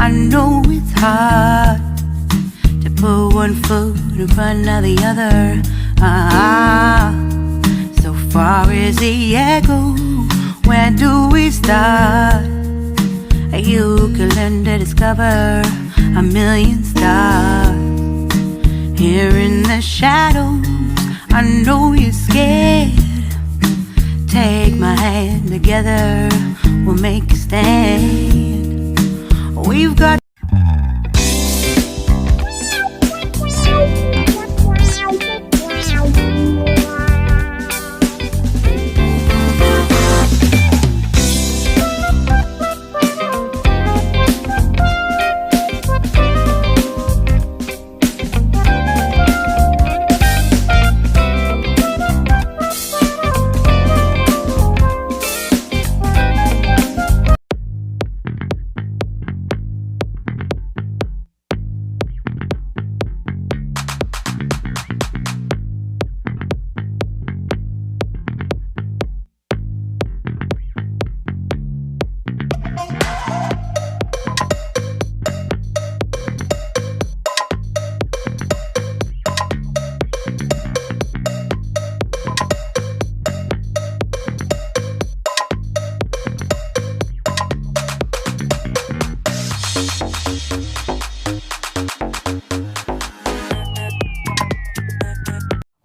I know it's hard to put one foot in front of the other. So far as the echo, where do we start? You can learn to discover a million stars. Here in the shadows, I know you're scared. Take my hand, together we'll make a stand. We've got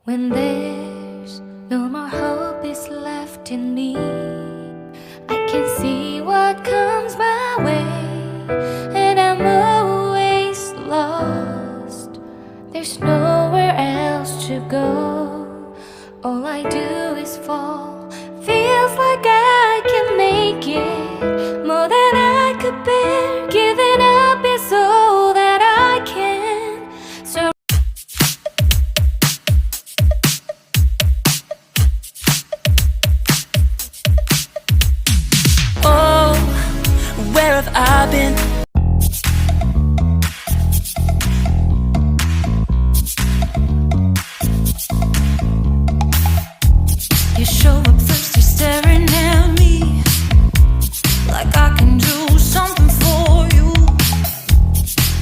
when there's no more hope is left in me, I can see what comes my way, and I'm always lost. There's nowhere else to go. All I do is fall. Feels like I can make it more than I could bear. Giving up is all that I can. So where have I been? You show up thirsty, staring at me like I can do something for you.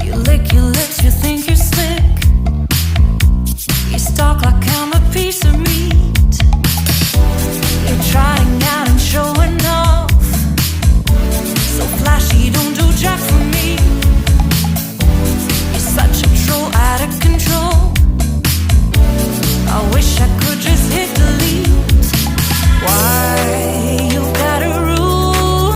You lick your lips, you think you're slick. You stalk like I'm a piece of meat. You're trying out and showing off. So flashy, don't do jack for me. You're such a troll, out of control. I wish I could just hit delete. Why you gotta rule?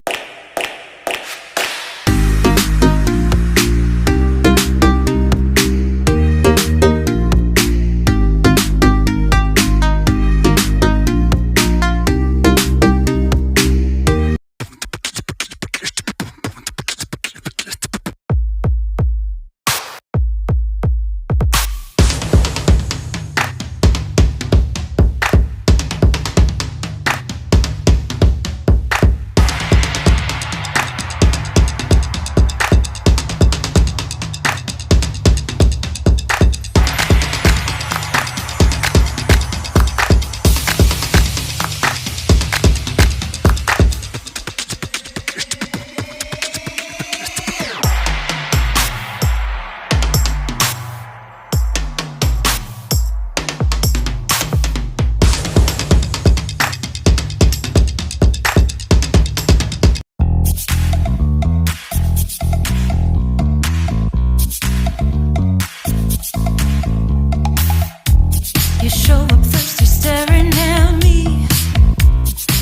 You show up thirsty, staring at me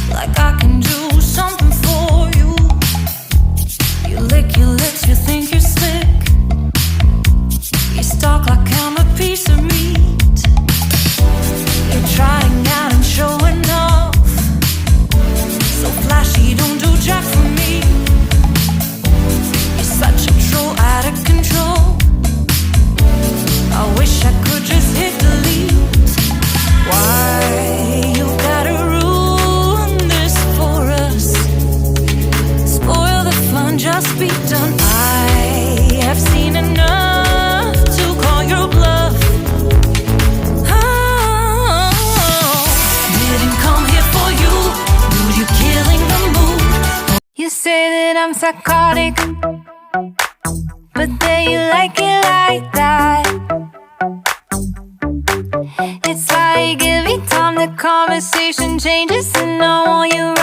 like I can do something for you. You lick your lips, you think you're slick. You stalk like I'm a piece of meat. You're trying out and showing off. So flashy, don't do jack for me. You're such a troll, out of control. I wish I could just hit delete. Why you gotta ruin this for us? Spoil the fun, just be done. I have seen enough to call your bluff. Oh, didn't come here for you. Dude, you're killing the mood. you say that I'm psychotic, but then you like it like that. It's like every time the conversation changes and I want you